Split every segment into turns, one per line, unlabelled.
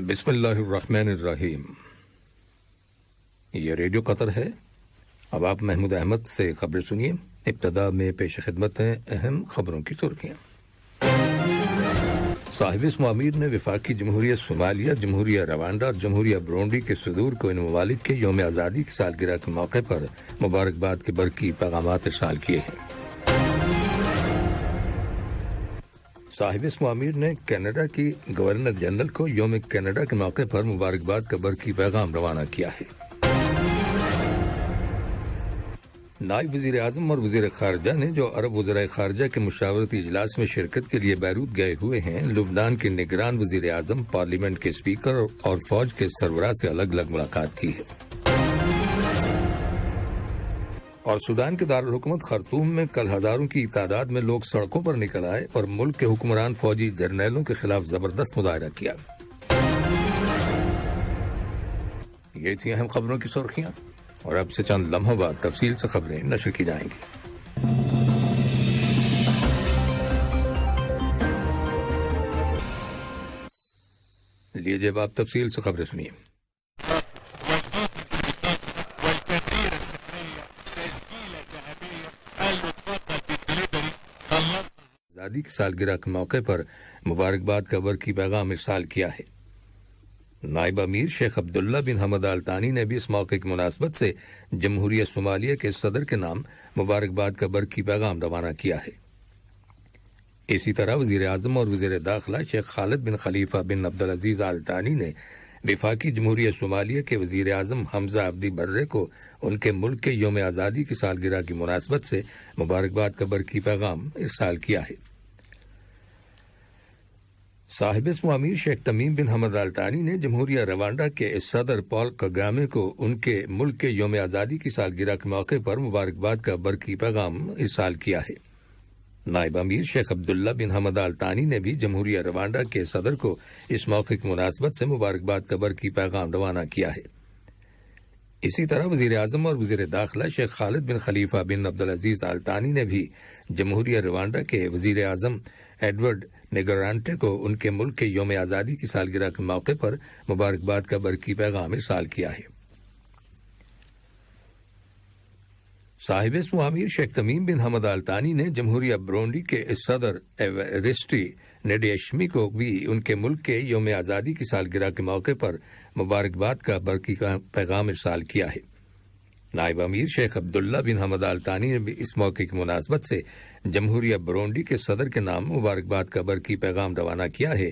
بسم اللہ الرحمن الرحیم۔ یہ ریڈیو قطر ہے۔ اب آپ محمود احمد سے خبریں سنیے۔ ابتدا میں پیش خدمت ہیں اہم خبروں کی سرخیاں۔ صاحب اسم امیر نے وفاقی جمہوریہ صومالیہ، جمہوریہ روانڈا اور جمہوریہ برونڈی کے صدور کو ان ممالک کے یوم آزادی کی سالگرہ کے موقع پر مبارکباد کے برقی پیغامات ارسال کیے ہیں۔ صاحب اسم امیر نے کینیڈا کی گورنر جنرل کو یوم کینیڈا کے موقع پر مبارکباد کا برقی پیغام روانہ کیا ہے۔ نائب وزیر اعظم اور وزیر خارجہ نے جو عرب وزرائے خارجہ کے مشاورتی اجلاس میں شرکت کے لیے بیروت گئے ہوئے ہیں، لبنان کے نگران وزیر اعظم، پارلیمنٹ کے اسپیکر اور فوج کے سربراہ سے الگ الگ ملاقات کی ہے۔ اور سودان کے دارالحکومت خرطوم میں کل ہزاروں کی تعداد میں لوگ سڑکوں پر نکل آئے اور ملک کے حکمران فوجی جرنیلوں کے خلاف زبردست مظاہرہ کیا۔ یہ تھی اہم خبروں کی سرخیاں، اور اب سے چند لمحوں بعد تفصیل سے خبریں نشر کی جائیں گی۔ لیجیے اب آپ تفصیل سے خبریں سنیے۔ آزادی کی سالگرہ کے موقع پر مبارکباد کا برقی پیغام ارسال کیا ہے۔ نائب امیر شیخ عبداللہ بن حمد آل ثانی نے بھی اس موقع کی مناسبت سے جمہوریہ صومالیہ کے صدر کے نام مبارکباد کا برقی پیغام روانہ کیا ہے۔ اسی طرح وزیر اعظم اور وزیر داخلہ شیخ خالد بن خلیفہ بن عبدالعزیز آل ثانی نے وفاقی جمہوریہ صومالیہ کے وزیر اعظم حمزہ عبدی برے کو ان کے ملک کے یوم آزادی کی سالگرہ کی مناسبت سے مبارکباد کا برقی پیغام ارسال کیا ہے۔ صاحب اسم امیر شیخ تمیم بن حمد آل ثانی نے جمہوریہ روانڈا کے صدر پال کگامے کو ان کے ملک کے یوم آزادی کی سالگرہ کے موقع پر مبارکباد کا برقی پیغام ارسال کیا ہے۔ نائب امیر شیخ عبداللہ بن حمد آل ثانی نے بھی جمہوریہ روانڈا کے صدر کو اس موقع کی مناسبت سے مبارکباد کا برقی پیغام روانہ کیا ہے۔ اسی طرح وزیر اعظم اور وزیر داخلہ شیخ خالد بن خلیفہ بن عبدالعزیز آل ثانی نے بھی جمہوریہ روانڈا کے وزیر اعظم ایڈورڈ نیگرانٹے کو ان کے ملک کے یوم آزادی کی سالگرہ کے موقع پر مبارکباد کا برقی پیغام ارسال کیا ہے۔ صاحب اسم امیر شیخ تمیم بن حمد آل ثانی نے جمہوریہ برونڈی کے صدر ایوریسٹی نیڈیشمی کو بھی ان کے ملک کے یوم آزادی کی سالگرہ کے موقع پر مبارکباد کا برقی پیغام ارسال کیا ہے۔ نائب امیر شیخ عبداللہ بن حمد آل ثانی نے بھی اس موقع کی مناسبت سے جمہوریہ برونڈی کے صدر کے نام مبارکباد کا برقی پیغام روانہ کیا ہے،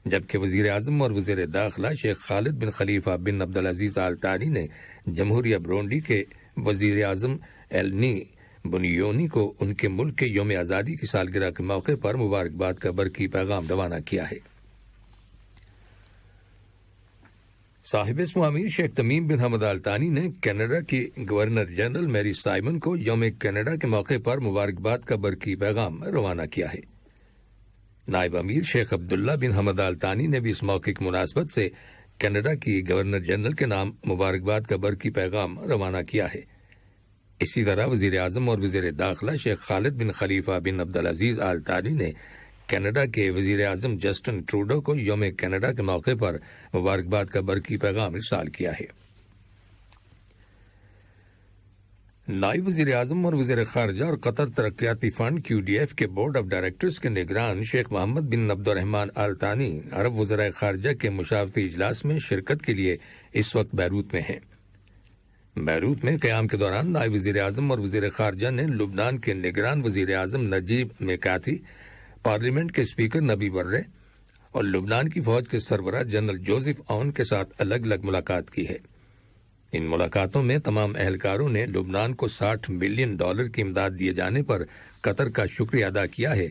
جبکہ وزیر اعظم اور وزیر داخلہ شیخ خالد بن خلیفہ بن عبدالعزیز آل ثانی نے جمہوریہ برونڈی کے وزیر اعظم ایلنی بنیونی کو ان کے ملک کے یوم آزادی کی سالگرہ کے موقع پر مبارکباد کا برقی پیغام روانہ کیا ہے۔ صاحب اسم امیر شیخ تمیم بن حمد آل ثانی نے کینیڈا کی گورنر جنرل میری سائمن کو یوم کینیڈا کے موقع پر مبارکباد کا برقی پیغام روانہ کیا ہے۔ نائب امیر شیخ عبداللہ بن حمد آل ثانی نے بھی اس موقع کی مناسبت سے کینیڈا کی گورنر جنرل کے نام مبارکباد کا برقی پیغام روانہ کیا ہے۔ اسی طرح وزیر اعظم اور وزیر داخلہ شیخ خالد بن خلیفہ بن عبدالعزیز آل ثانی نے کینیڈا کے وزیر اعظم جسٹن ٹروڈو کو یوم کینیڈا کے موقع پر مبارکباد کا برقی پیغام ارسال کیا ہے۔ نائب وزیر اعظم اور وزیر خارجہ اور قطر ترقیاتی فنڈ QDF کے بورڈ آف ڈائریکٹرز کے نگران شیخ محمد بن عبد الرحمن آل ثانی عرب وزرائے خارجہ کے مشاورتی اجلاس میں شرکت کے لیے اس وقت بیروت میں ہیں۔ بیروت میں قیام کے دوران نائب وزیر اعظم اور وزیر خارجہ نے لبنان کے نگران وزیر اعظم نجیب میکاتی، پارلیمنٹ کے اسپیکر نبی برے اور لبنان کی فوج کے سربراہ جنرل جوزف اون کے ساتھ الگ الگ ملاقات کی ہے۔ ان ملاقاتوں میں تمام اہلکاروں نے لبنان کو $60 ملین کی امداد دیے جانے پر قطر کا شکریہ ادا کیا ہے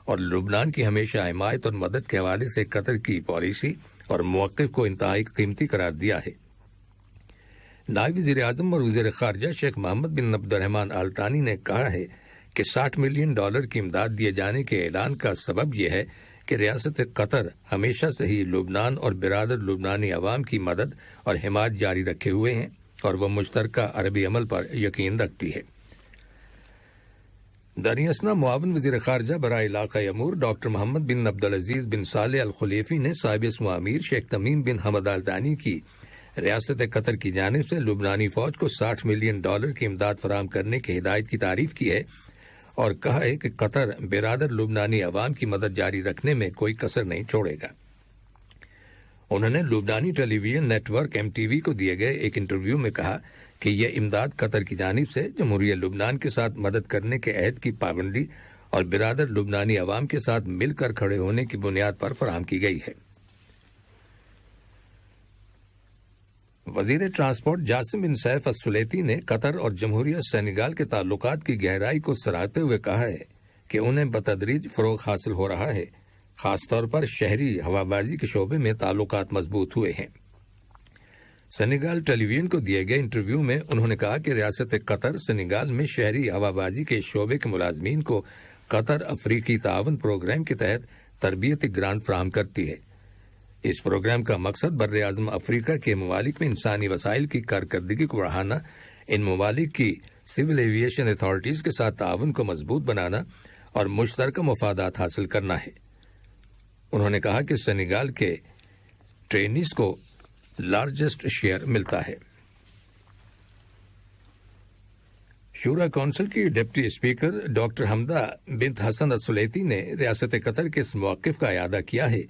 اور لبنان کی ہمیشہ حمایت اور مدد کے حوالے سے قطر کی پالیسی اور موقف کو انتہائی قیمتی قرار دیا ہے۔ نائب وزیر اعظم اور وزیر خارجہ شیخ محمد بن عبد الرحمن آل ثانی نے کہا ہے کہ $60 ملین کی امداد دیے جانے کے اعلان کا سبب یہ ہے کہ ریاست قطر ہمیشہ سے ہی لبنان اور برادر لبنانی عوام کی مدد اور حمایت جاری رکھے ہوئے ہیں اور وہ مشترکہ عربی عمل پر یقین رکھتی ہے۔ دانیاسنا معاون وزیر خارجہ برائے علاقائی امور ڈاکٹر محمد بن عبدالعزیز بن صالح الخلیفی نے صاحب اسمو امیر شیخ تمیم بن حمد آل ثانی کی ریاست قطر کی جانب سے لبنانی فوج کو $60 ملین کی امداد فراہم کرنے کی ہدایت کی تعریف کی ہے اور کہا ہے کہ قطر برادر لبنانی عوام کی مدد جاری رکھنے میں کوئی کسر نہیں چھوڑے گا۔ انہوں نے لبنانی ٹیلی ویژن نیٹ ورک MTV کو دیے گئے ایک انٹرویو میں کہا کہ یہ امداد قطر کی جانب سے جمہوریہ لبنان کے ساتھ مدد کرنے کے عہد کی پابندی اور برادر لبنانی عوام کے ساتھ مل کر کھڑے ہونے کی بنیاد پر فراہم کی گئی ہے۔ وزیر ٹرانسپورٹ جاسم بن سیف السلیتی نے قطر اور جمہوریہ سینیگال کے تعلقات کی گہرائی کو سراہتے ہوئے کہا ہے کہ انہیں بتدریج فروغ حاصل ہو رہا ہے، خاص طور پر شہری ہوابازی کے شعبے میں تعلقات مضبوط ہوئے ہیں۔ سینیگال ٹیلی ویژن کو دیے گئے انٹرویو میں انہوں نے کہا کہ ریاست قطر سینیگال میں شہری ہوابازی کے شعبے کے ملازمین کو قطر افریقی تعاون پروگرام کے تحت تربیتی گرانٹ فراہم کرتی ہے۔ اس پروگرام کا مقصد بر اعظم افریقہ کے ممالک میں انسانی وسائل کی کارکردگی کو بڑھانا، ان ممالک کی سول ایویشن اتھارٹیز کے ساتھ تعاون کو مضبوط بنانا اور مشترکہ مفادات حاصل کرنا ہے۔ انہوں نے کہا کہ سینیگال کے ٹرینیز کو لارجسٹ شیئر ملتا ہے۔ شورا کونسل کی ڈپٹی اسپیکر ڈاکٹر حمدہ بنت حسن السلیتی نے ریاست قطر کے اس موقف کا اعادہ کیا ہے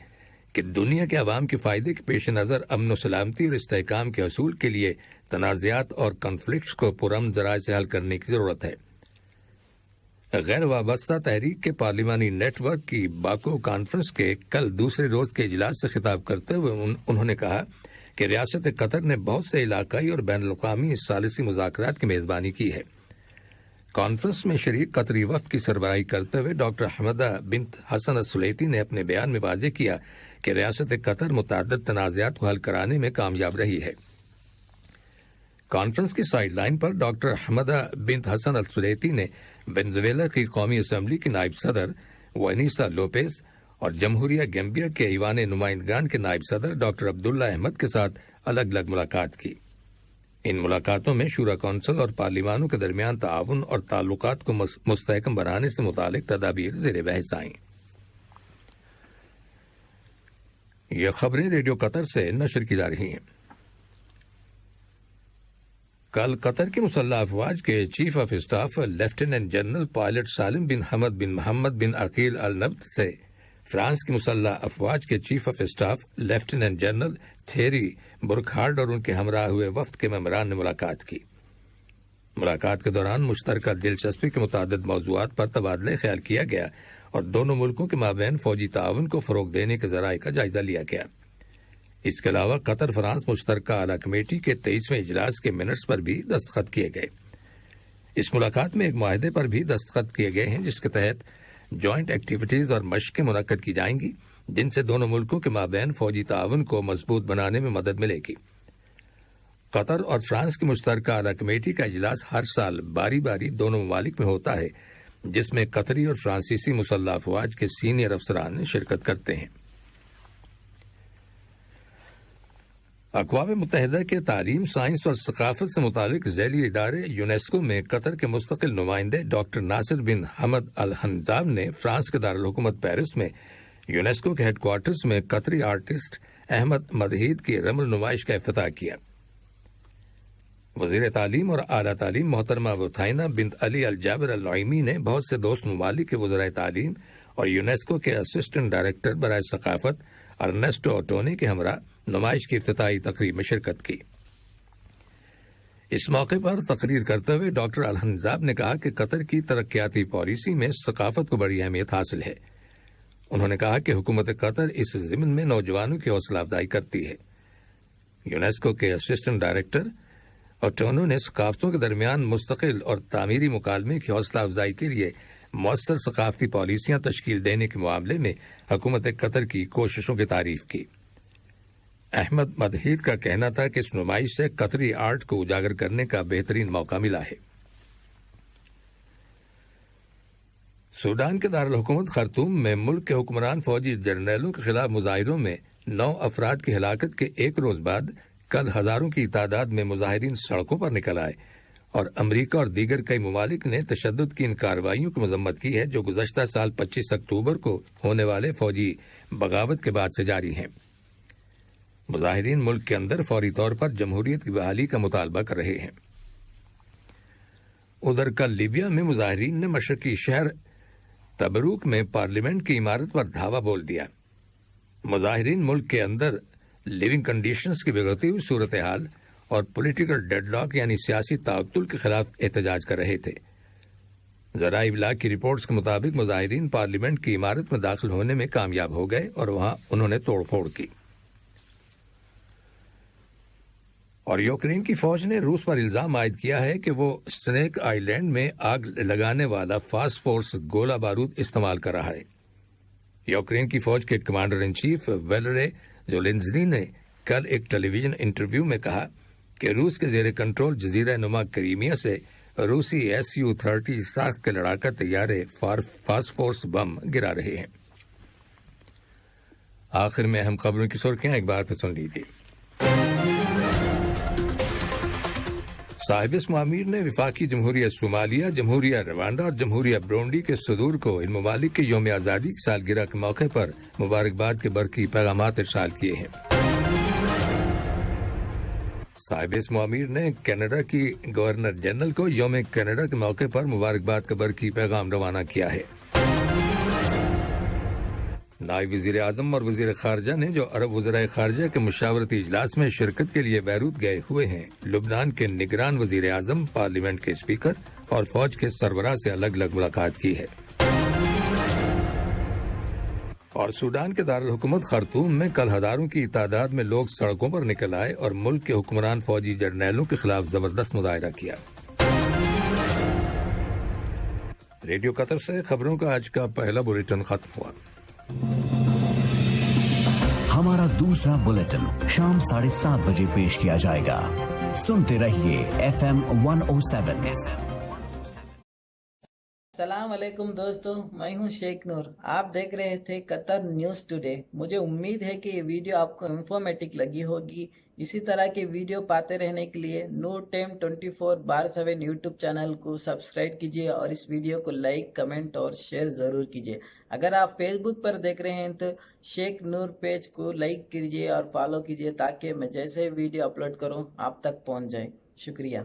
کہ دنیا کے عوام کے فائدے کے پیش نظر امن و سلامتی اور استحکام کے حصول کے لیے تنازعات اور کنفلکٹس کو پرامن ذرائع سے حل کرنے کی ضرورت ہے۔ غیر وابستہ تحریک کے پارلیمانی نیٹ ورک کی باکو کانفرنس کے کل دوسرے روز کے اجلاس سے خطاب کرتے ہوئے انہوں نے کہا کہ ریاست قطر نے بہت سے علاقائی اور بین الاقوامی ثالثی مذاکرات کی میزبانی کی ہے۔ کانفرنس میں شریک قطری وفد کی سربراہی کرتے ہوئے ڈاکٹر حمدہ بنت حسن السلیتی نے اپنے بیان میں واضح کیا کہ ریاست قطر متعدد تنازعات کو حل کرانے میں کامیاب رہی ہے۔ کانفرنس کی سائیڈ لائن پر ڈاکٹر حمدہ بنت حسن السلیتی نے وینزویلا کی قومی اسمبلی کی نائب صدر وینیسا لوپیز اور جمہوریہ گیمبیا کے ایوان نمائندگان کے نائب صدر ڈاکٹر عبداللہ احمد کے ساتھ الگ الگ ملاقات کی۔ ان ملاقاتوں میں شورا کونسل اور پارلیمانوں کے درمیان تعاون اور تعلقات کو مستحکم بنانے سے متعلق تدابیر زیر بحث آئیں۔ یہ خبریں ریڈیو قطر سے نشر کی جا رہی ہیں۔ کل قطر کے مسلح افواج کے chief of staff lieutenant general pilot Salem bin Hamad bin محمد بن عقیل النبت سے فرانس کے مسلح افواج کے chief of staff lieutenant general Thierry Burkhard اور ان کے ہمراہ ہوئے وفد کے ممبران نے ملاقات کی۔ ملاقات کے دوران مشترکہ دلچسپی کے متعدد موضوعات پر تبادلہ خیال کیا گیا اور دونوں ملکوں کے مابین فوجی تعاون کو فروغ دینے کے ذرائع کا جائزہ لیا گیا۔ اس کے علاوہ قطر فرانس مشترکہ اعلیٰ کمیٹی کے 23ویں اجلاس کے منٹس پر بھی دستخط کیے گئے۔ اس ملاقات میں ایک معاہدے پر بھی دستخط کیے گئے ہیں جس کے تحت جوائنٹ ایکٹیویٹیز اور مشقیں منعقد کی جائیں گی جن سے دونوں ملکوں کے مابین فوجی تعاون کو مضبوط بنانے میں مدد ملے گی۔ قطر اور فرانس کی مشترکہ اعلیٰ کمیٹی کا اجلاس ہر سال باری باری دونوں ممالک میں ہوتا ہے جس میں قطری اور فرانسیسی مسلح افواج کے سینئر افسران شرکت کرتے ہیں۔ اقوام متحدہ کے تعلیم، سائنس اور ثقافت سے متعلق ذیلی ادارے یونیسکو میں قطر کے مستقل نمائندے ڈاکٹر ناصر بن حمد الحنزاب نے فرانس کے دارالحکومت پیرس میں یونیسکو کے ہیڈ کوارٹرز میں قطری آرٹسٹ احمد مدحید کی رمل نمائش کا افتتاح کیا۔ وزیر تعلیم اور اعلیٰ تعلیم محترمہ بطحینہ بنت علی الجابر النعیمی نے بہت سے دوست ممالک کے وزرائے تعلیم اور یونیسکو کے اسسٹنٹ ڈائریکٹر برائے ثقافت ارنیسٹو اوٹونی کے ہمراہ نمائش کی افتتاحی تقریب میں شرکت کی۔ اس موقع پر تقریر کرتے ہوئے ڈاکٹر الحنزاب نے کہا کہ قطر کی ترقیاتی پالیسی میں ثقافت کو بڑی اہمیت حاصل ہے۔ انہوں نے کہا کہ حکومت قطر اس ضمن میں نوجوانوں کی حوصلہ افزائی کرتی ہے۔ یونیسکو کے اسسٹنٹ ڈائریکٹر اوٹونو نے ثقافتوں کے درمیان مستقل اور تعمیری مکالمے کی حوصلہ افزائی کے لیے مؤثر ثقافتی پالیسیاں تشکیل دینے کے معاملے میں حکومت قطر کی کوششوں کی تعریف کی۔ احمد مدحید کا کہنا تھا کہ اس نمائش سے قطری آرٹ کو اجاگر کرنے کا بہترین موقع ملا ہے۔ سوڈان کے دارالحکومت خرطوم میں ملک کے حکمران فوجی جرنیلوں کے خلاف مظاہروں میں 9 افراد کی ہلاکت کے ایک روز بعد کل ہزاروں کی تعداد میں مظاہرین سڑکوں پر نکل آئے اور امریکہ اور دیگر کئی ممالک نے تشدد کی ان کارروائیوں کی مذمت کی ہے جو گزشتہ سال 25 اکتوبر کو ہونے والے فوجی بغاوت کے بعد سے جاری ہیں۔ مظاہرین ملک کے اندر فوری طور پر جمہوریت کی بحالی کا مطالبہ کر رہے ہیں۔ ادھر کل لیبیا میں مظاہرین نے مشرقی شہر تبروک میں پارلیمنٹ کی عمارت پر دھاوا بول دیا۔ مظاہرین ملک کے اندر لیونگ کنڈیشنز کی بگڑتی ہوئی صورتحال اور پولیٹیکل ڈیڈ لاک یعنی سیاسی تعطل کے خلاف احتجاج کر رہے تھے۔ ذرائع ابلاغ کی رپورٹس کے مطابق مظاہرین پارلیمنٹ کی عمارت میں داخل ہونے میں کامیاب ہو گئے اور وہاں انہوں نے توڑ پھوڑ کی۔ اور یوکرین کی فوج نے روس پر الزام عائد کیا ہے کہ وہ سنیک آئی لینڈ میں آگ لگانے والا فاسفورس گولہ بارود استعمال کر رہا ہے۔ یوکرین کی فوج کے کمانڈر ان چیف ویلرے زولینسکی نے کل ایک ٹیلی ویژن انٹرویو میں کہا کہ روس کے زیر کنٹرول جزیرہ نما کریمیا سے روسی Su-30 ساخت کے لڑاکا طیارے فاسفورس بم گرا رہے ہیں۔ آخر میں اہم خبروں کی سرخیاں ایک بار پھر سن لیجیے۔ صاحب اسم امیر نے وفاقی جمہوریہ صومالیہ، جمہوریہ روانڈا اور جمہوریہ برونڈی کے صدور کو ان ممالک کے یوم آزادی کی سالگرہ کے موقع پر مبارکباد کے برقی پیغامات ارسال کیے ہیں۔ صاحب اسم امیر نے کینیڈا کی گورنر جنرل کو یوم کینیڈا کے موقع پر مبارکباد کا برقی پیغام روانہ کیا ہے۔ نائب وزیر اعظم اور وزیر خارجہ نے جو عرب وزرائے خارجہ کے مشاورتی اجلاس میں شرکت کے لیے بیروت گئے ہوئے ہیں، لبنان کے نگران وزیر اعظم، پارلیمنٹ کے اسپیکر اور فوج کے سربراہ سے الگ الگ ملاقات کی ہے۔ اور سوڈان کے دارالحکومت خرطوم میں کل ہزاروں کی تعداد میں لوگ سڑکوں پر نکل آئے اور ملک کے حکمران فوجی جرنیلوں کے خلاف زبردست مظاہرہ کیا۔ ریڈیو قطر سے خبروں کا آج کا پہلا بلیٹن ختم ہوا۔
ہمارا دوسرا بلیٹن شام 7:30 بجے پیش کیا جائے گا۔ سنتے رہیے FM 107۔
السلام علیکم دوستو، میں ہوں شیخ نور۔ آپ دیکھ رہے تھے قطر نیوز ٹوڈے۔ مجھے امید ہے کہ یہ ویڈیو آپ کو انفارمیٹک لگی ہوگی۔ اسی طرح کے ویڈیو پاتے رہنے کے لیے نور ٹائم 24/7 یوٹیوب چینل کو سبسکرائب کیجیے اور اس ویڈیو کو لائک، کمنٹ اور شیئر ضرور کیجیے۔ اگر آپ فیس بک پر دیکھ رہے ہیں تو شیخ نور پیج کو لائک کیجیے اور فالو کیجیے تاکہ میں جیسے ویڈیو اپلوڈ کروں آپ تک پہنچ جائے۔ شکریہ۔